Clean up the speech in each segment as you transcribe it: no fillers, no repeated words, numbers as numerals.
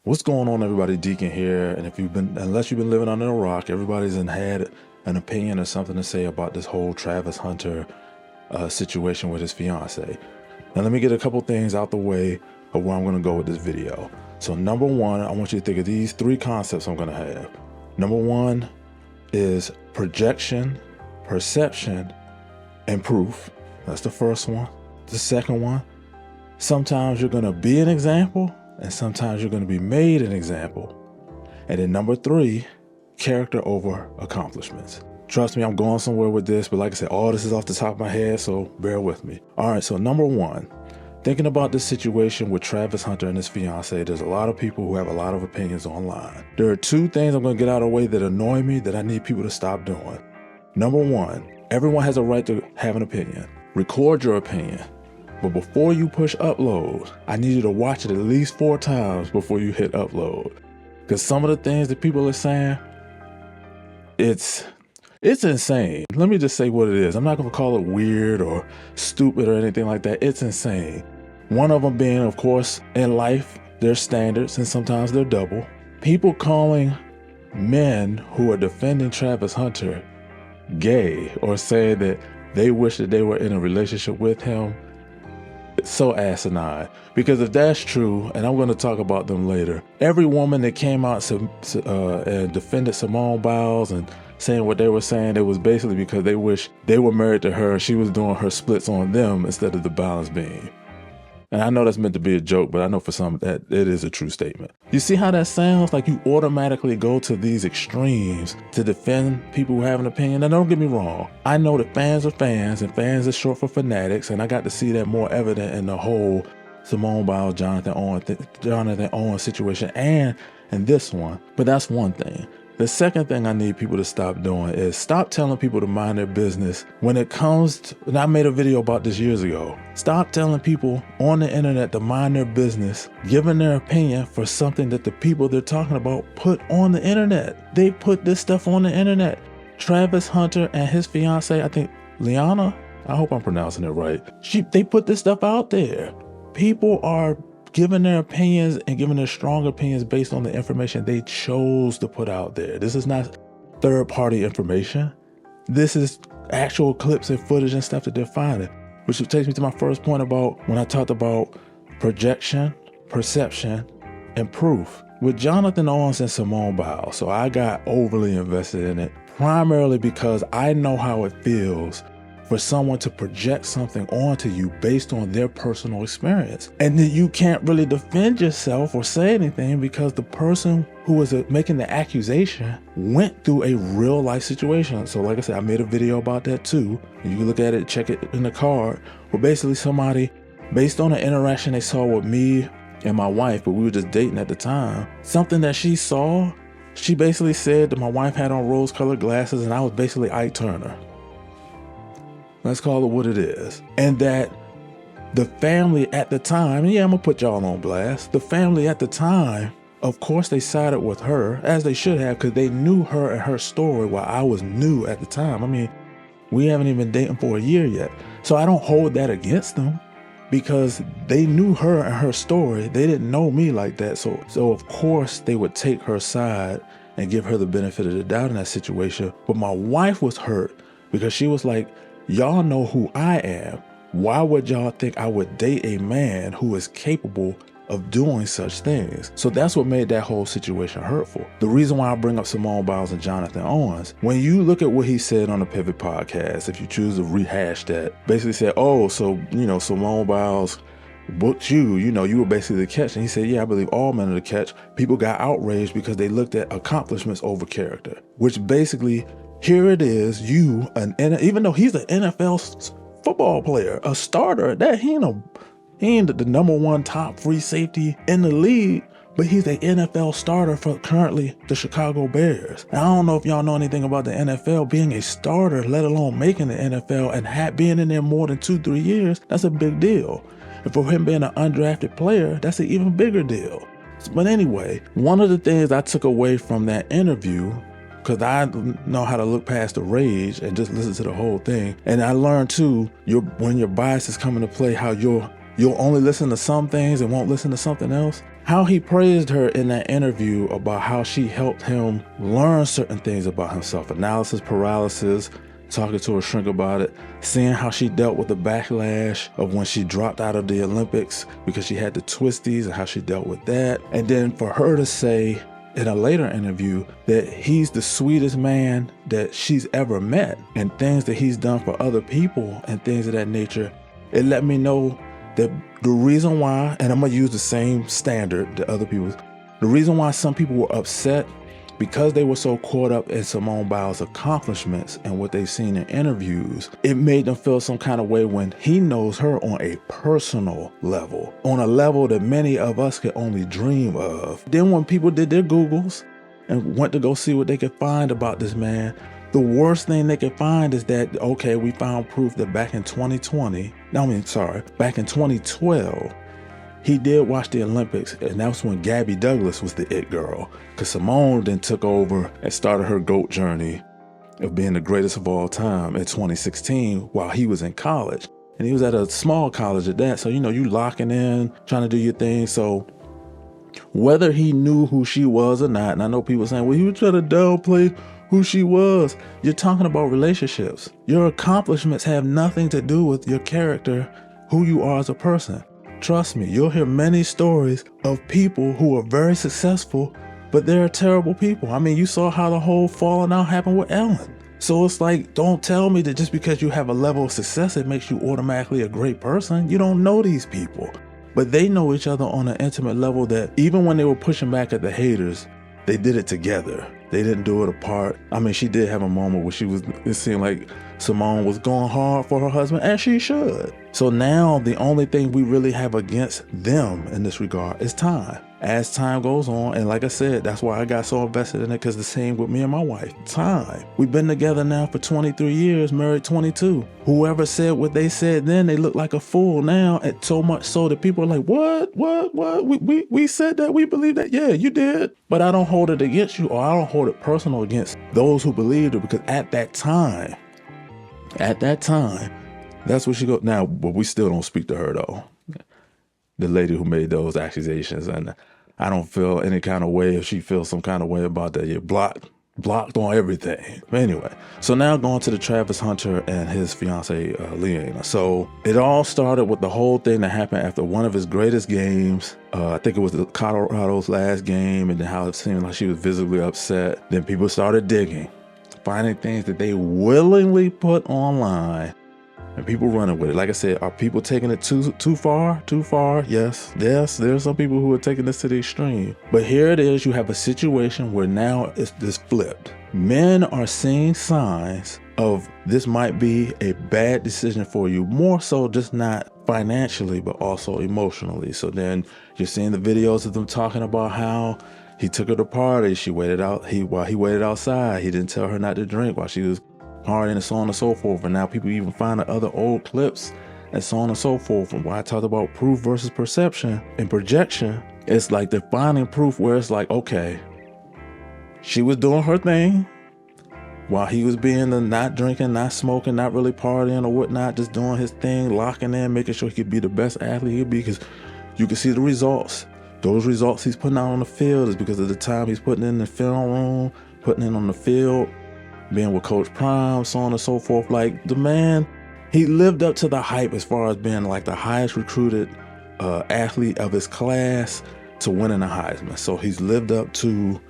What's going on, everybody? Deacon here. And unless you've been living under a rock, everybody's had an opinion or something to say about this whole Travis Hunter situation with his fiance. Now, let me get a couple things out the way of where I'm going to go with this video. So number one, I want you to think of these three concepts I'm going to have. Number one is projection, perception, and proof. That's the first one. The second one, sometimes you're going to be an example and sometimes you're going to be made an example. And then number three, character over accomplishments. Trust me, I'm going somewhere with this, but like I said, all this is off the top of my head, so bear with me. All right, so number one, thinking about this situation with Travis Hunter and his fiance, there's a lot of people who have a lot of opinions online. There are two things I'm going to get out of the way that annoy me that I need people to stop doing. Number one, everyone has a right to have an opinion. Record your opinion. But before you push upload, I need you to watch it at least 4 times before you hit upload. Because some of the things that people are saying, it's insane. Let me just say what it is. I'm not going to call it weird or stupid or anything like that. It's insane. One of them being, of course, in life, there's standards and sometimes they're double. People calling men who are defending Travis Hunter gay or saying that they wish that they were in a relationship with him. It's so asinine, because if that's true, and I'm going to talk about them later, every woman that came out and defended Simone Biles and saying what they were saying, it was basically because they wish they were married to her and she was doing her splits on them instead of the balance beam. And I know that's meant to be a joke, but I know for some that it is a true statement. You see how that sounds? Like you automatically go to these extremes to defend people who have an opinion. Now, don't get me wrong. I know that fans are fans and fans is short for fanatics. And I got to see that more evident in the whole Simone Biles, Johnathan Owens situation and this one. But that's one thing. The second thing I need people to stop doing is stop telling people to mind their business when it comes to, and I made a video about this years ago, stop telling people on the internet to mind their business, giving their opinion for something that the people they're talking about put on the internet. They put this stuff on the internet. Travis Hunter and his fiance, I think Leanna, I hope I'm pronouncing it right. They put this stuff out there. People are giving their opinions and giving their strong opinions based on the information they chose to put out there. This is not third-party information. This is actual clips and footage and stuff that they're finding, which takes me to my first point about when I talked about projection, perception, and proof. With Johnathan Owens and Simone Biles, so I got overly invested in it, primarily because I know how it feels for someone to project something onto you based on their personal experience. And then you can't really defend yourself or say anything because the person who was making the accusation went through a real life situation. So like I said, I made a video about that too. You can look at it, check it in the card. But basically somebody, based on an interaction they saw with me and my wife, but we were just dating at the time, something that she saw, she basically said that my wife had on rose-colored glasses and I was basically Ike Turner. Let's call it what it is. And that the family at the time, and yeah, I'm gonna put y'all on blast. The family at the time, of course they sided with her, as they should have, because they knew her and her story while I was new at the time. I mean, we haven't even been dating for a year yet. So I don't hold that against them because they knew her and her story. They didn't know me like that. So of course they would take her side and give her the benefit of the doubt in that situation. But my wife was hurt because she was like, y'all know who I am. Why would y'all think I would date a man who is capable of doing such things? So that's what made that whole situation hurtful. The reason why I bring up Simone Biles and Johnathan Owens, when you look at what he said on the Pivot podcast, if you choose to rehash that, basically said, oh, so, Simone Biles booked you, you were basically the catch. And he said, yeah, I believe all men are the catch. People got outraged because they looked at accomplishments over character, which basically, here it is, even though he's an NFL football player, a starter, that he ain't the number one top free safety in the league, but he's an NFL starter for currently the Chicago Bears. And I don't know if y'all know anything about the NFL, being a starter, let alone making the NFL and being in there more than 2-3 years, that's a big deal. And for him being an undrafted player, that's an even bigger deal. But anyway, one of the things I took away from that interview, because I know how to look past the rage and just listen to the whole thing. And I learned too, when your biases come into play, how you'll only listen to some things and won't listen to something else. how he praised her in that interview about how she helped him learn certain things about himself, analysis paralysis, talking to her shrink about it, seeing how she dealt with the backlash of when she dropped out of the Olympics because she had the twisties and how she dealt with that. And then for her to say in a later interview that he's the sweetest man that she's ever met, and things that he's done for other people and things of that nature, it let me know that the reason why, and I'm gonna use the same standard that other people, the reason why some people were upset because they were so caught up in Simone Biles' accomplishments and what they've seen in interviews, it made them feel some kind of way when he knows her on a personal level, on a level that many of us could only dream of. Then when people did their Googles and went to go see what they could find about this man, the worst thing they could find is that, okay, we found proof that back in 2012, he did watch the Olympics, and that was when Gabby Douglas was the it girl, because Simone then took over and started her GOAT journey of being the greatest of all time in 2016 while he was in college. And he was at a small college at that, so you locking in, trying to do your thing. So whether he knew who she was or not, and I know people saying, well, he was trying to downplay who she was. You're talking about relationships. Your accomplishments have nothing to do with your character, who you are as a person. Trust me, you'll hear many stories of people who are very successful, but they're terrible people. I mean, you saw how the whole falling out happened with Ellen. So it's like, don't tell me that just because you have a level of success, it makes you automatically a great person. You don't know these people, but they know each other on an intimate level that even when they were pushing back at the haters, they did it together. They didn't do it apart. I mean, she did have a moment where it seemed like Simone was going hard for her husband, as she should. So now the only thing we really have against them in this regard is time. As time goes on, and like I said, that's why I got so invested in it, because the same with me and my wife. Time. We've been together now for 23 years, married 22. Whoever said what they said then, they look like a fool now, and so much so that people are like, what? We said that, we believe that. Yeah, you did. But I don't hold it against you, or I don't hold it personal against those who believed it, because at that time, that's what she go. Now, but we still don't speak to her though. The lady who made those accusations, and I don't feel any kind of way if she feels some kind of way about that. You're blocked on everything. But anyway, so now going to the Travis Hunter and his fiance Leanna. So it all started with the whole thing that happened after one of his greatest games. I think it was the Colorado's last game, and then how it seemed like she was visibly upset. Then people started digging, finding things that they willingly put online. And people running with it. Like I said, are people taking it too far? Too far? Yes. There are some people who are taking this to the extreme. But here it is. You have a situation where now it's this flipped. Men are seeing signs of this might be a bad decision for you. More so just not financially, but also emotionally. So then you're seeing the videos of them talking about how he took her to party. She waited out. While he waited outside, he didn't tell her not to drink while she was partying and so on and so forth. And now people even find other old clips and so on and so forth. And why I talked about proof versus perception and projection, it's like they're finding proof where it's like, okay, she was doing her thing while he was being the not drinking, not smoking, not really partying or whatnot, just doing his thing, locking in, making sure he could be the best athlete he could be, because you can see the results. Those results he's putting out on the field is because of the time he's putting in the film room, putting in on the field, being with Coach Prime, so on and so forth. Like, the man, he lived up to the hype as far as being like the highest recruited athlete of his class to winning a Heisman. So he's lived up to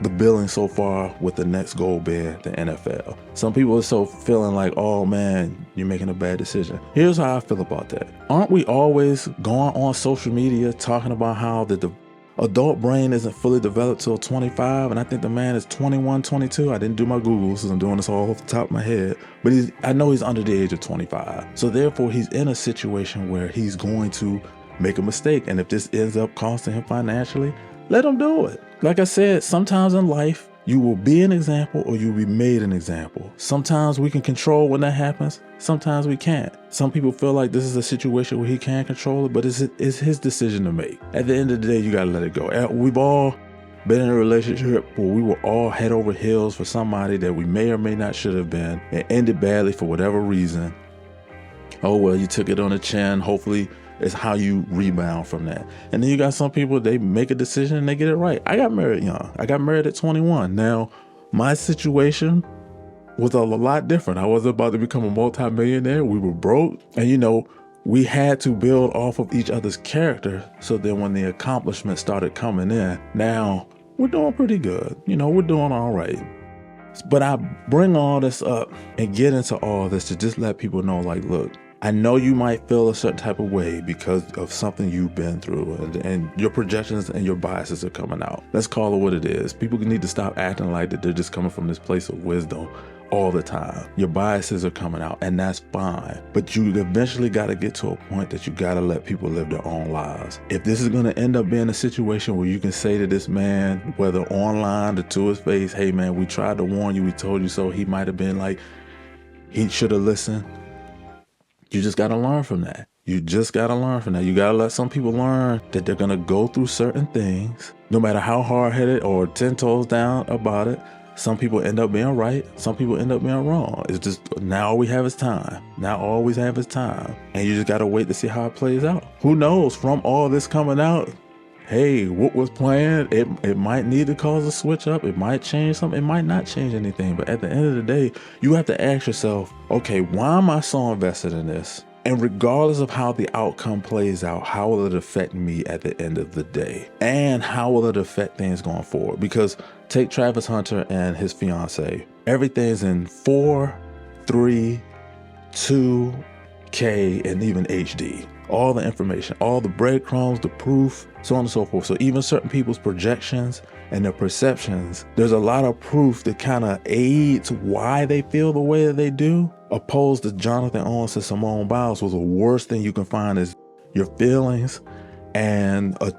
the billing so far, with the next goal being the NFL. Some people are so feeling like, oh man, you're making a bad decision. Here's how I feel about that. Aren't we always going on social media talking about how the adult brain isn't fully developed till 25, and I think the man is 21, 22. I didn't do my Googles, so I'm doing this all off the top of my head, but I know he's under the age of 25. So therefore, he's in a situation where he's going to make a mistake, and if this ends up costing him financially, let him do it. Like I said, sometimes in life, you will be an example or you'll be made an example. Sometimes we can control when that happens. Sometimes we can't. Some people feel like this is a situation where he can't control it, but it's his decision to make. At the end of the day, you gotta let it go. We've all been in a relationship where we were all head over heels for somebody that we may or may not should have been. It ended badly for whatever reason. Oh, well, you took it on the chin. Hopefully It's how you rebound from that. And then you got some people, they make a decision and they get it right. I got married young. I got married at 21. Now, my situation was a lot different. I wasn't about to become a multimillionaire. We were broke. And you know, we had to build off of each other's character. So then when the accomplishments started coming in, now we're doing pretty good. You know, we're doing all right. But I bring all this up and get into all this to just let people know, like, look, I know you might feel a certain type of way because of something you've been through, and your projections and your biases are coming out. Let's call it what it is. People need to stop acting like that they're just coming from this place of wisdom all the time. Your biases are coming out, and that's fine. But you eventually got to get to a point that you got to let people live their own lives. If this is going to end up being a situation where you can say to this man, whether online or to his face, hey man, we tried to warn you, we told you so, he might have been like, he should have listened. You just got to learn from that. You just got to learn from that. You got to let some people learn that they're going to go through certain things, no matter how hard-headed or 10 toes down about it. Some people end up being right. Some people end up being wrong. It's just now all we have is time. Now all we have is time. And you just got to wait to see how it plays out. Who knows, from all this coming out, hey, what was planned, it might need to cause a switch up. It might change something. It might not change anything. But at the end of the day, you have to ask yourself, okay, why am I so invested in this? And regardless of how the outcome plays out, how will it affect me at the end of the day? And how will it affect things going forward? Because take Travis Hunter and his fiance. Everything's in 4, 3, 2K, and even HD. All the information, all the breadcrumbs, the proof, so on and so forth. So even certain people's projections and their perceptions, there's a lot of proof that kind of aids why they feel the way that they do. Opposed to Johnathan Owens and Simone Biles, was the worst thing you can find is your feelings and a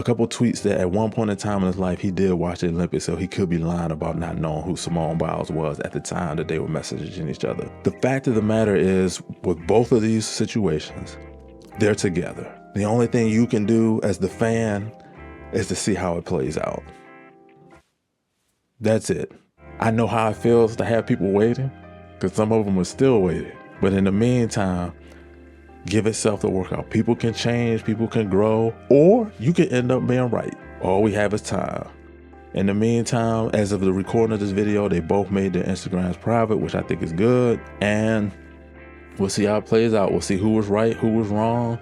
couple tweets that at one point in time in his life, he did watch the Olympics, so he could be lying about not knowing who Simone Biles was at the time that they were messaging each other. The fact of the matter is, with both of these situations, they're together. The only thing you can do as the fan is to see how it plays out. That's it. I know how it feels to have people waiting, because some of them are still waiting. But in the meantime, give itself the workout. People can change, people can grow, or you can end up being right. All we have is time. In the meantime, as of the recording of this video, they both made their Instagrams private, which I think is good. And we'll see how it plays out. We'll see who was right, who was wrong,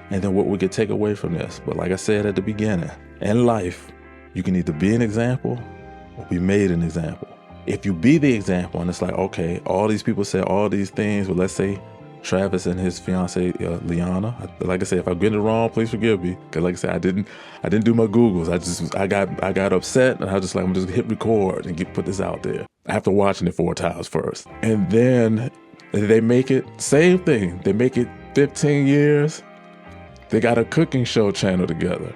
and then what we could take away from this. But like I said at the beginning, in life, you can either be an example or be made an example. If you be the example and it's like, okay, all these people said all these things, but let's say Travis and his fiance, Leanna. Like I said, if I'm getting it wrong, please forgive me. Cause like I said, I didn't do my Googles. I got upset and I was just like, I'm just hit record and put this out there. After watching it 4 times first. And then they make it, same thing. They make it 15 years. They got a cooking show channel together.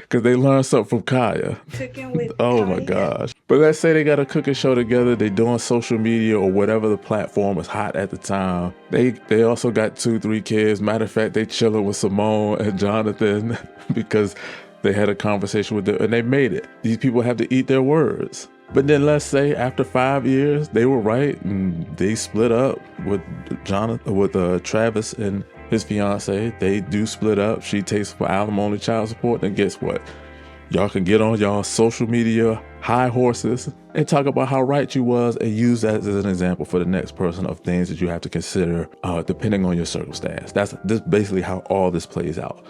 Because they learned something from Kaya. Cooking with Oh Kaya. my gosh. But let's say they got a cooking show together. They doing social media or whatever the platform is hot at the time. They also got 2-3 kids. Matter of fact, they chilling with Simone and Johnathan because they had a conversation with them and they made it. These people have to eat their words. But then let's say after 5 years, they were right and they split up with Travis and his fiance. They do split up. She takes for alimony, child support. And guess what? Y'all can get on y'all social media high horses and talk about how right you was and use that as an example for the next person of things that you have to consider depending on your circumstance. That's basically how all this plays out.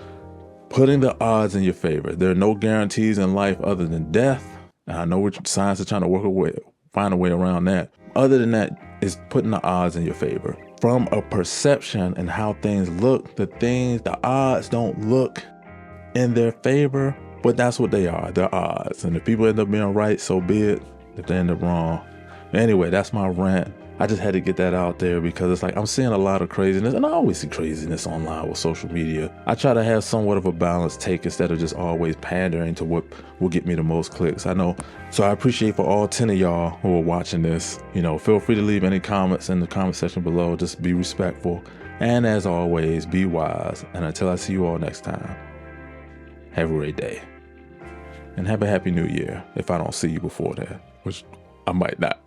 Putting the odds in your favor. There are no guarantees in life other than death. And I know what science is trying to find a way around that. Other than that, it's putting the odds in your favor. From a perception and how things look, the odds don't look in their favor, but that's what they are. They're odds. And if people end up being right, so be it. If they end up wrong. Anyway, that's my rant. I just had to get that out there because it's like I'm seeing a lot of craziness, and I always see craziness online with social media. I try to have somewhat of a balanced take instead of just always pandering to what will get me the most clicks. I know. So I appreciate for all 10 of y'all who are watching this. You know, feel free to leave any comments in the comment section below. Just be respectful. And as always, be wise. And until I see you all next time, have a great day. And have a happy new year if I don't see you before that, which I might not.